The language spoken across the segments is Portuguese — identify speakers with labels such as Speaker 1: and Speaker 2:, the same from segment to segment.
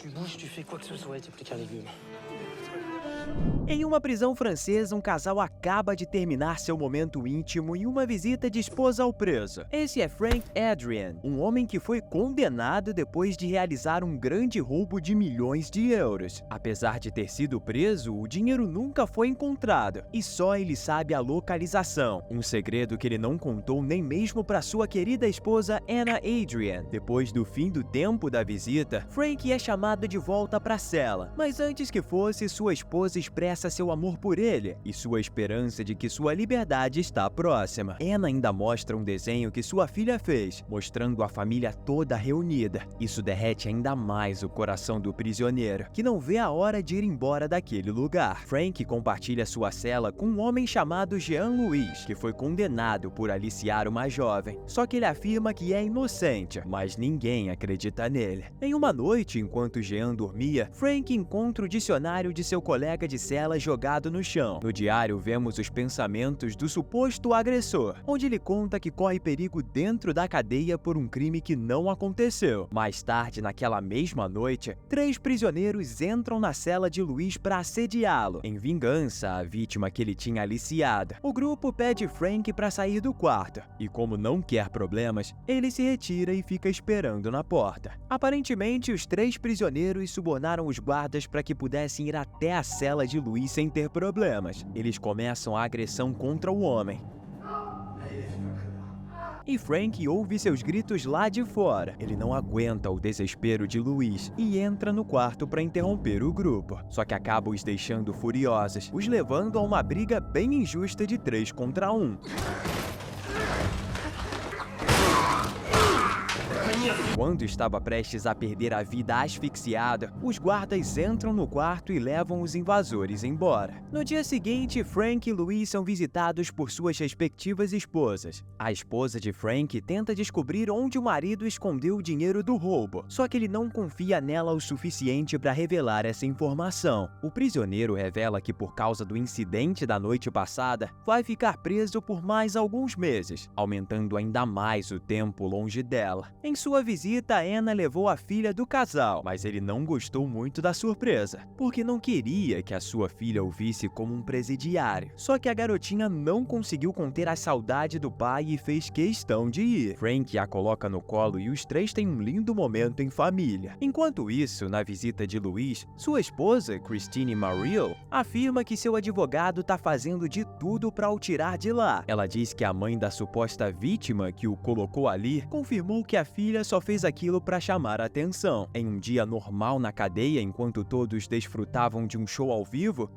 Speaker 1: Tu bouges, tu fais quoi que ce soit et t'es plus qu'un légume.
Speaker 2: Em uma prisão francesa, um casal acaba de terminar seu momento íntimo em uma visita de esposa ao preso. Esse é Frank Adrian, um homem que foi condenado depois de realizar um grande roubo de milhões de euros. Apesar de ter sido preso, o dinheiro nunca foi encontrado e só ele sabe a localização, um segredo que ele não contou nem mesmo para sua querida esposa Anna Adrian. Depois do fim do tempo da visita, Frank é chamado de volta para a cela, mas antes que fosse, sua esposa expressa seu amor por ele e sua esperança de que sua liberdade está próxima. Anna ainda mostra um desenho que sua filha fez, mostrando a família toda reunida. Isso derrete ainda mais o coração do prisioneiro, que não vê a hora de ir embora daquele lugar. Frank compartilha sua cela com um homem chamado Jean-Louis, que foi condenado por aliciar uma jovem. Só que ele afirma que é inocente, mas ninguém acredita nele. Em uma noite, enquanto Jean dormia, Frank encontra o dicionário de seu colega de cela jogado no chão. No diário, vemos os pensamentos do suposto agressor, onde ele conta que corre perigo dentro da cadeia por um crime que não aconteceu. Mais tarde, naquela mesma noite, 3 prisioneiros entram na cela de Luiz para assediá-lo, em vingança à vítima que ele tinha aliciado. O grupo pede Frank para sair do quarto, e como não quer problemas, ele se retira e fica esperando na porta. Aparentemente, os 3 prisioneiros subornaram os guardas para que pudessem ir até a cela de Luiz sem ter problemas. Eles começam a agressão contra o homem. E Frank ouve seus gritos lá de fora. Ele não aguenta o desespero de Luiz e entra no quarto para interromper o grupo. Só que acaba os deixando furiosos, os levando a uma briga bem injusta de 3 contra 1. Quando estava prestes a perder a vida asfixiado, os guardas entram no quarto e levam os invasores embora. No dia seguinte, Frank e Louise são visitados por suas respectivas esposas. A esposa de Frank tenta descobrir onde o marido escondeu o dinheiro do roubo, só que ele não confia nela o suficiente para revelar essa informação. O prisioneiro revela que por causa do incidente da noite passada, vai ficar preso por mais alguns meses, aumentando ainda mais o tempo longe dela. Em sua visita, Anna levou a filha do casal, mas ele não gostou muito da surpresa, porque não queria que a sua filha o visse como um presidiário. Só que a garotinha não conseguiu conter a saudade do pai e fez questão de ir. Frank a coloca no colo e os 3 têm um lindo momento em família. Enquanto isso, na visita de Luiz, sua esposa, Christine Mariel, afirma que seu advogado está fazendo de tudo para o tirar de lá. Ela diz que a mãe da suposta vítima que o colocou ali confirmou que a filha só fez aquilo para chamar a atenção. Em um dia normal na cadeia, enquanto todos desfrutavam de um show ao vivo,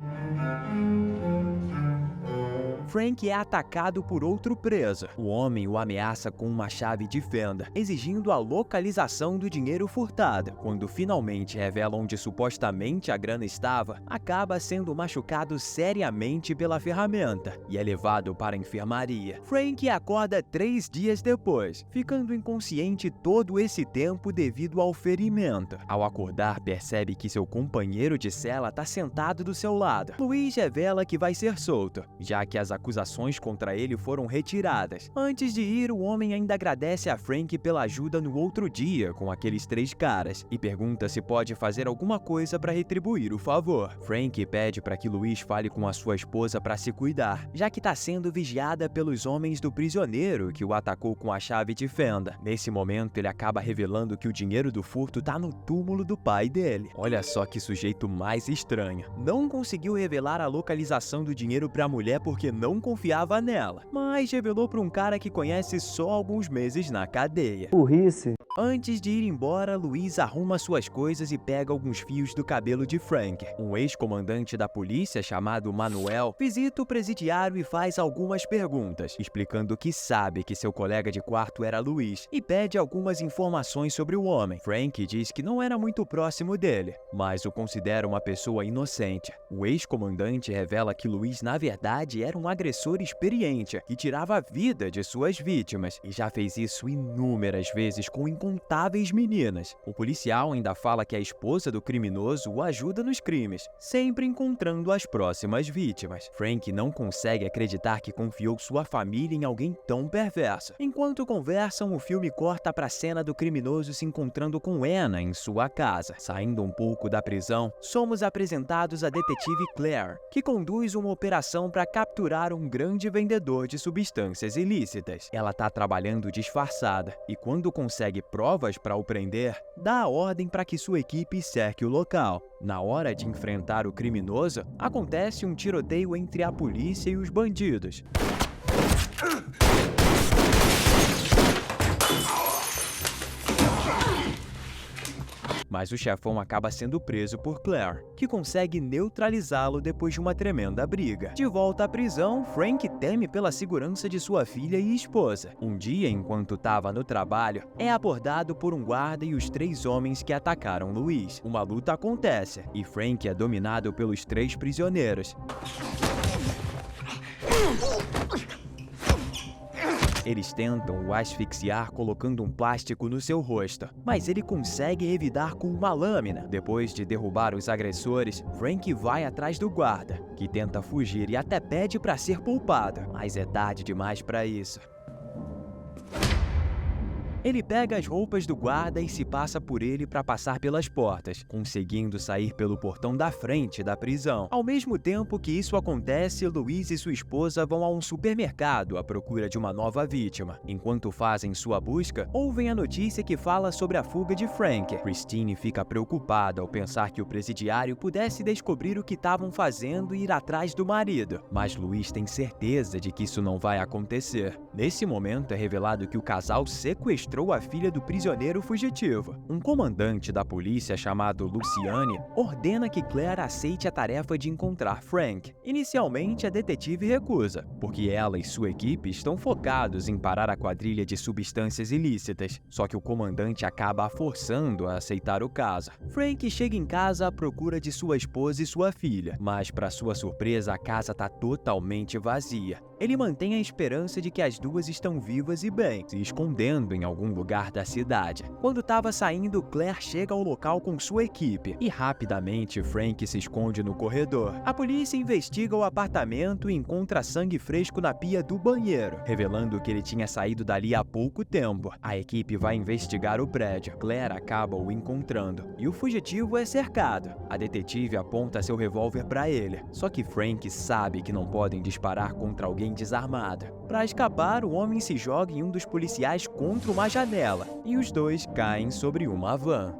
Speaker 2: Frank é atacado por outro preso. O homem o ameaça com uma chave de fenda, exigindo a localização do dinheiro furtado. Quando finalmente revela onde supostamente a grana estava, acaba sendo machucado seriamente pela ferramenta e é levado para a enfermaria. Frank acorda 3 dias depois, ficando inconsciente todo esse tempo devido ao ferimento. Ao acordar, percebe que seu companheiro de cela está sentado do seu lado. Luiz revela que vai ser solto, já que as acusações contra ele foram retiradas. Antes de ir, o homem ainda agradece a Frank pela ajuda no outro dia com aqueles 3 caras e pergunta se pode fazer alguma coisa para retribuir o favor. Frank pede para que Luiz fale com a sua esposa para se cuidar, já que está sendo vigiada pelos homens do prisioneiro que o atacou com a chave de fenda. Nesse momento, ele acaba revelando que o dinheiro do furto tá no túmulo do pai dele. Olha só que sujeito mais estranho. Não conseguiu revelar a localização do dinheiro para a mulher porque não confiava nela, mas revelou para um cara que conhece só alguns meses na cadeia.
Speaker 3: Burrice.
Speaker 2: Antes de ir embora, Luiz arruma suas coisas e pega alguns fios do cabelo de Frank. Um ex-comandante da polícia chamado Manuel visita o presidiário e faz algumas perguntas, explicando que sabe que seu colega de quarto era Luiz e pede algumas informações sobre o homem. Frank diz que não era muito próximo dele, mas o considera uma pessoa inocente. O ex-comandante revela que Luiz na verdade era um agressor experiente que tirava a vida de suas vítimas e já fez isso inúmeras vezes com incontáveis meninas. O policial ainda fala que a esposa do criminoso o ajuda nos crimes, sempre encontrando as próximas vítimas. Frank não consegue acreditar que confiou sua família em alguém tão perverso. Enquanto conversam, o filme corta para a cena do criminoso se encontrando com Anna em sua casa. Saindo um pouco da prisão, somos apresentados a detetive Claire, que conduz uma operação para capturar um grande vendedor de substâncias ilícitas. Ela está trabalhando disfarçada e, quando consegue provas para o prender, dá a ordem para que sua equipe cerque o local. Na hora de enfrentar o criminoso, acontece um tiroteio entre a polícia e os bandidos. Mas o chefão acaba sendo preso por Claire, que consegue neutralizá-lo depois de uma tremenda briga. De volta à prisão, Frank teme pela segurança de sua filha e esposa. Um dia, enquanto estava no trabalho, é abordado por um guarda e os 3 homens que atacaram Luiz. Uma luta acontece, e Frank é dominado pelos 3 prisioneiros. Eles tentam o asfixiar colocando um plástico no seu rosto, mas ele consegue revidar com uma lâmina. Depois de derrubar os agressores, Frank vai atrás do guarda, que tenta fugir e até pede para ser poupado, mas é tarde demais para isso. Ele pega as roupas do guarda e se passa por ele para passar pelas portas, conseguindo sair pelo portão da frente da prisão. Ao mesmo tempo que isso acontece, Luiz e sua esposa vão a um supermercado à procura de uma nova vítima. Enquanto fazem sua busca, ouvem a notícia que fala sobre a fuga de Frank. Christine fica preocupada ao pensar que o presidiário pudesse descobrir o que estavam fazendo e ir atrás do marido. Mas Luiz tem certeza de que isso não vai acontecer. Nesse momento é revelado que o casal sequestrou a filha do prisioneiro fugitivo. Um comandante da polícia chamado Luciane ordena que Claire aceite a tarefa de encontrar Frank. Inicialmente, a detetive recusa, porque ela e sua equipe estão focados em parar a quadrilha de substâncias ilícitas, só que o comandante acaba a forçando a aceitar o caso. Frank chega em casa à procura de sua esposa e sua filha, mas para sua surpresa a casa está totalmente vazia. Ele mantém a esperança de que as duas estão vivas e bem, se escondendo em algum lugar da cidade. Quando estava saindo, Claire chega ao local com sua equipe e rapidamente Frank se esconde no corredor. A polícia investiga o apartamento e encontra sangue fresco na pia do banheiro, revelando que ele tinha saído dali há pouco tempo. A equipe vai investigar o prédio. Claire acaba o encontrando e o fugitivo é cercado. A detetive aponta seu revólver para ele, só que Frank sabe que não podem disparar contra alguém desarmado. Para escapar, o homem se joga em um dos policiais contra uma janela e os dois caem sobre uma van.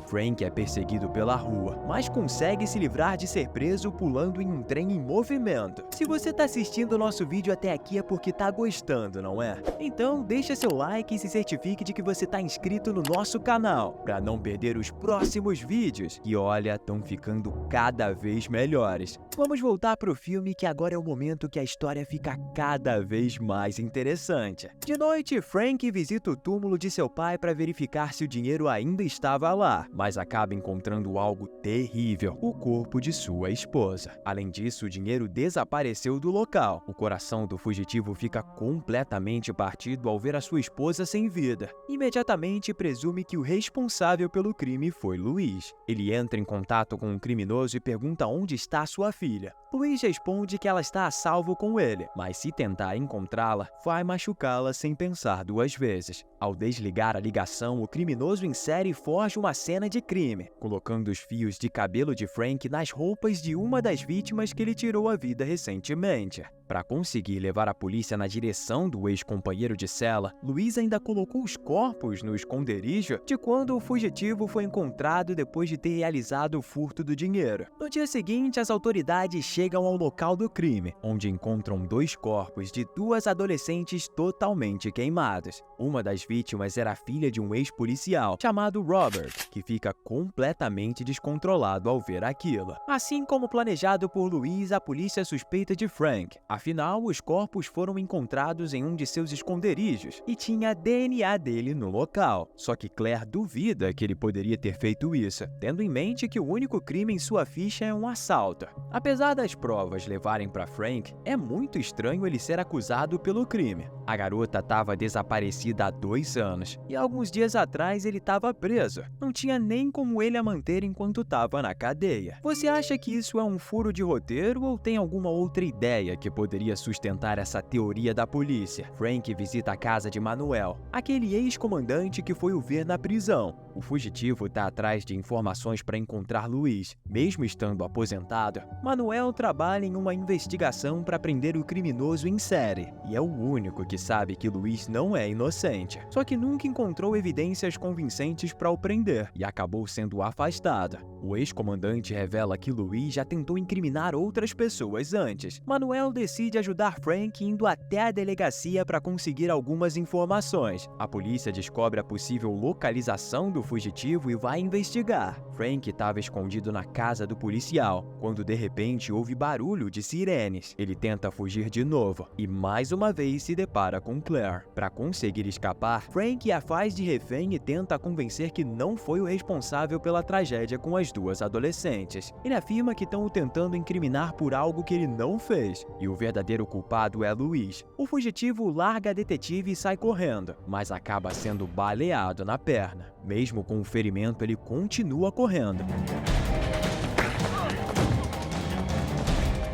Speaker 2: Frank é perseguido pela rua, mas consegue se livrar de ser preso pulando em um trem em movimento. Se você está assistindo o nosso vídeo até aqui é porque está gostando, não é? Então deixa seu like e se certifique de que você está inscrito no nosso canal, para não perder os próximos vídeos, que olha, estão ficando cada vez melhores. Vamos voltar pro filme, que agora é o momento que a história fica cada vez mais interessante. De noite, Frank visita o túmulo de seu pai para verificar se o dinheiro ainda estava lá, mas acaba encontrando algo terrível: o corpo de sua esposa. Além disso, o dinheiro desapareceu do local. O coração do fugitivo fica completamente partido ao ver a sua esposa sem vida. Imediatamente presume que o responsável pelo crime foi Luiz. Ele entra em contato com o criminoso e pergunta onde está sua filha. Luiz responde que ela está a salvo com ele, mas se tentar encontrá-la, vai machucá-la sem pensar 2 vezes. Ao desligar a ligação, o criminoso insere e forja uma cena de crime, colocando os fios de cabelo de Frank nas roupas de uma das vítimas que ele tirou a vida recentemente. Para conseguir levar a polícia na direção do ex-companheiro de cela, Luiz ainda colocou os corpos no esconderijo de quando o fugitivo foi encontrado depois de ter realizado o furto do dinheiro. No dia seguinte, as autoridades chegam ao local do crime, onde encontram 2 corpos de 2 adolescentes totalmente queimados. Uma das vítimas era a filha de um ex-policial chamado Robert, que fica fica completamente descontrolado ao ver aquilo. Assim como planejado por Louise, a polícia suspeita de Frank. Afinal, os corpos foram encontrados em um de seus esconderijos e tinha DNA dele no local. Só que Claire duvida que ele poderia ter feito isso, tendo em mente que o único crime em sua ficha é um assalto. Apesar das provas levarem para Frank, é muito estranho ele ser acusado pelo crime. A garota estava desaparecida há 2 anos e alguns dias atrás ele estava preso. Não tinha nem como ele a manter enquanto estava na cadeia. Você acha que isso é um furo de roteiro ou tem alguma outra ideia que poderia sustentar essa teoria da polícia? Frank visita a casa de Manuel, aquele ex-comandante que foi o ver na prisão. O fugitivo está atrás de informações para encontrar Luiz. Mesmo estando aposentado, Manuel trabalha em uma investigação para prender o criminoso em série e é o único que sabe que Luiz não é inocente. Só que nunca encontrou evidências convincentes para o prender e acabou sendo afastado. O ex-comandante revela que Luiz já tentou incriminar outras pessoas antes. Manuel decide ajudar Frank indo até a delegacia para conseguir algumas informações. A polícia descobre a possível localização do fugitivo e vai investigar. Frank estava escondido na casa do policial, quando de repente houve barulho de sirenes. Ele tenta fugir de novo e mais uma vez se depara com Claire. Para conseguir escapar, Frank a faz de refém e tenta convencer que não foi o responsável pela tragédia com as 2 adolescentes. Ele afirma que estão o tentando incriminar por algo que ele não fez, e o verdadeiro culpado é Luiz. O fugitivo larga a detetive e sai correndo, mas acaba sendo baleado na perna. Mesmo com o ferimento, ele continua correndo.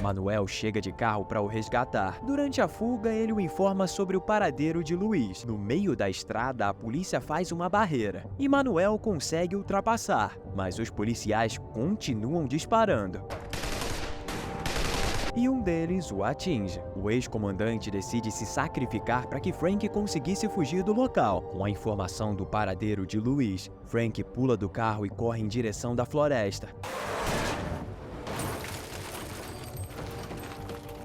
Speaker 2: Manuel chega de carro para o resgatar. Durante a fuga, ele o informa sobre o paradeiro de Luiz. No meio da estrada, a polícia faz uma barreira e Manuel consegue ultrapassar, mas os policiais continuam disparando. E um deles o atinge. O ex-comandante decide se sacrificar para que Frank conseguisse fugir do local. Com a informação do paradeiro de Luiz, Frank pula do carro e corre em direção da floresta.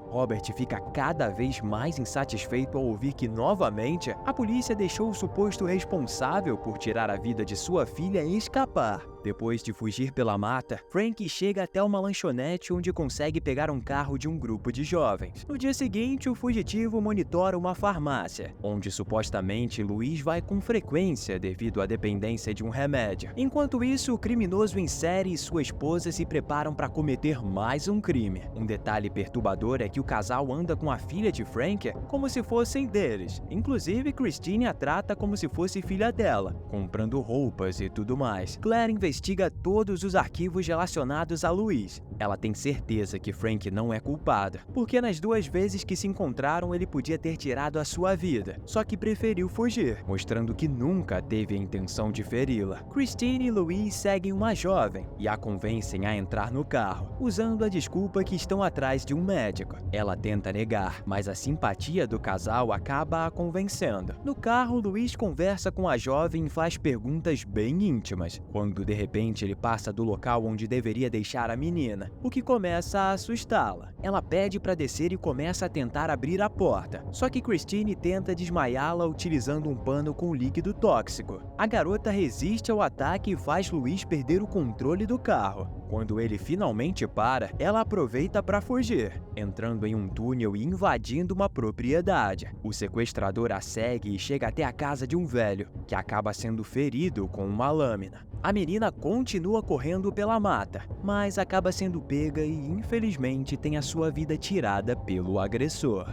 Speaker 2: Robert fica cada vez mais insatisfeito ao ouvir que, novamente, a polícia deixou o suposto responsável por tirar a vida de sua filha escapar. Depois de fugir pela mata, Frank chega até uma lanchonete onde consegue pegar um carro de um grupo de jovens. No dia seguinte, o fugitivo monitora uma farmácia, onde supostamente Luiz vai com frequência devido à dependência de um remédio. Enquanto isso, o criminoso em série e sua esposa se preparam para cometer mais um crime. Um detalhe perturbador é que o casal anda com a filha de Frank como se fossem deles. Inclusive, Christine a trata como se fosse filha dela, comprando roupas e tudo mais. Claire investiga todos os arquivos relacionados a Luiz. Ela tem certeza que Frank não é culpado, porque nas 2 vezes que se encontraram ele podia ter tirado a sua vida, só que preferiu fugir, mostrando que nunca teve a intenção de feri-la. Christine e Luiz seguem uma jovem e a convencem a entrar no carro, usando a desculpa que estão atrás de um médico. Ela tenta negar, mas a simpatia do casal acaba a convencendo. No carro, Luiz conversa com a jovem e faz perguntas bem íntimas, quando de repente ele passa do local onde deveria deixar a menina, o que começa a assustá-la. Ela pede para descer e começa a tentar abrir a porta, só que Christine tenta desmaiá-la utilizando um pano com líquido tóxico. A garota resiste ao ataque e faz Luiz perder o controle do carro. Quando ele finalmente para, ela aproveita para fugir, entrando em um túnel e invadindo uma propriedade. O sequestrador a segue e chega até a casa de um velho, que acaba sendo ferido com uma lâmina. A menina continua correndo pela mata, mas acaba sendo pega e, infelizmente, tem a sua vida tirada pelo agressor.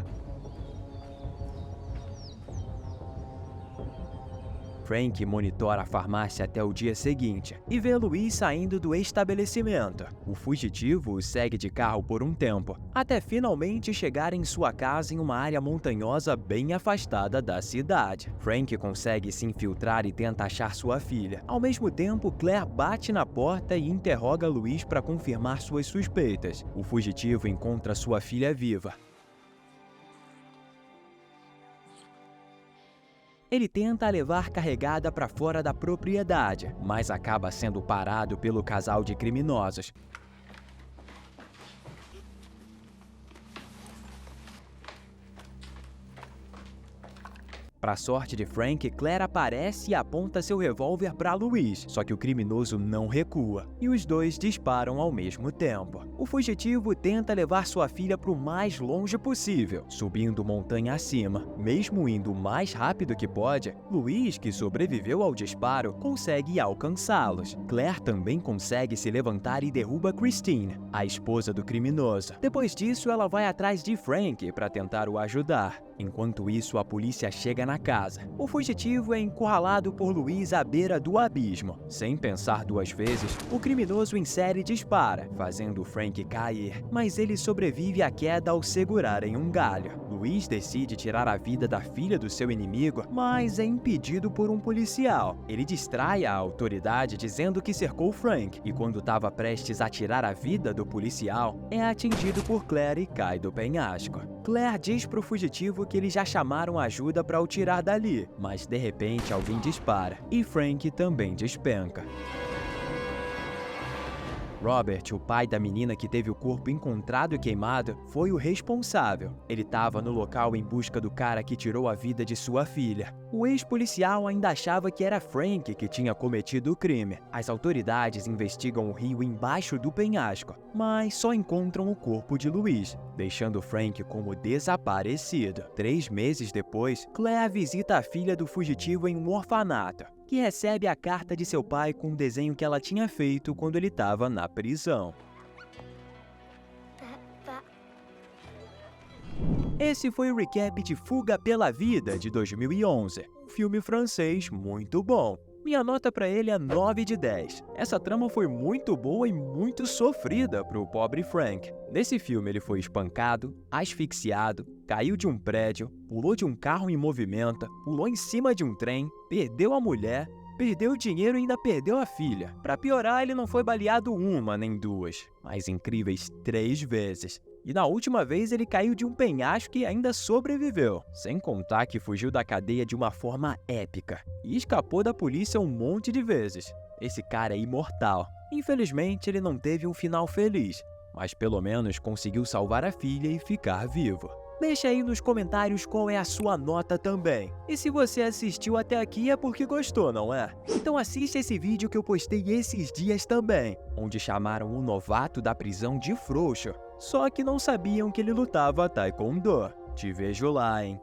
Speaker 2: Frank monitora a farmácia até o dia seguinte e vê Luiz saindo do estabelecimento. O fugitivo o segue de carro por um tempo, até finalmente chegar em sua casa em uma área montanhosa bem afastada da cidade. Frank consegue se infiltrar e tenta achar sua filha. Ao mesmo tempo, Claire bate na porta e interroga Luiz para confirmar suas suspeitas. O fugitivo encontra sua filha viva. Ele tenta a levar carregada para fora da propriedade, mas acaba sendo parado pelo casal de criminosos. Pra sorte de Frank, Claire aparece e aponta seu revólver para Louise, só que o criminoso não recua, e os dois disparam ao mesmo tempo. O fugitivo tenta levar sua filha para o mais longe possível, subindo montanha acima. Mesmo indo o mais rápido que pode, Louise, que sobreviveu ao disparo, consegue alcançá-los. Claire também consegue se levantar e derruba Christine, a esposa do criminoso. Depois disso, ela vai atrás de Frank para tentar o ajudar. Enquanto isso, a polícia chega na casa. O fugitivo é encurralado por Louise à beira do abismo. Sem pensar duas vezes, o criminoso insere e dispara, fazendo Frank cair, mas ele sobrevive à queda ao segurar em um galho. Louise decide tirar a vida da filha do seu inimigo, mas é impedido por um policial. Ele distrai a autoridade dizendo que cercou Frank, e quando estava prestes a tirar a vida do policial, é atingido por Claire e cai do penhasco. Claire diz pro fugitivo que eles já chamaram ajuda para o tirar dali, mas de repente alguém dispara, e Frank também despenca. Robert, o pai da menina que teve o corpo encontrado e queimado, foi o responsável. Ele estava no local em busca do cara que tirou a vida de sua filha. O ex-policial ainda achava que era Frank que tinha cometido o crime. As autoridades investigam o rio embaixo do penhasco, mas só encontram o corpo de Louise, deixando Frank como desaparecido. 3 meses depois, Claire visita a filha do fugitivo em um orfanato, que recebe a carta de seu pai com um desenho que ela tinha feito quando ele estava na prisão. Esse foi o recap de Fuga pela Vida, de 2011, um filme francês muito bom. Minha nota para ele é 9 de 10. Essa trama foi muito boa e muito sofrida para o pobre Frank. Nesse filme ele foi espancado, asfixiado, caiu de um prédio, pulou de um carro em movimento, pulou em cima de um trem, perdeu a mulher, perdeu o dinheiro e ainda perdeu a filha. Para piorar, ele não foi baleado uma nem duas, mas incríveis 3 vezes. E na última vez ele caiu de um penhasco e ainda sobreviveu, sem contar que fugiu da cadeia de uma forma épica e escapou da polícia um monte de vezes. Esse cara é imortal. Infelizmente, ele não teve um final feliz, mas pelo menos conseguiu salvar a filha e ficar vivo. Deixa aí nos comentários qual é a sua nota também. E se você assistiu até aqui é porque gostou, não é? Então assiste esse vídeo que eu postei esses dias também, onde chamaram o novato da prisão de frouxo, só que não sabiam que ele lutava taekwondo. Te vejo lá, hein?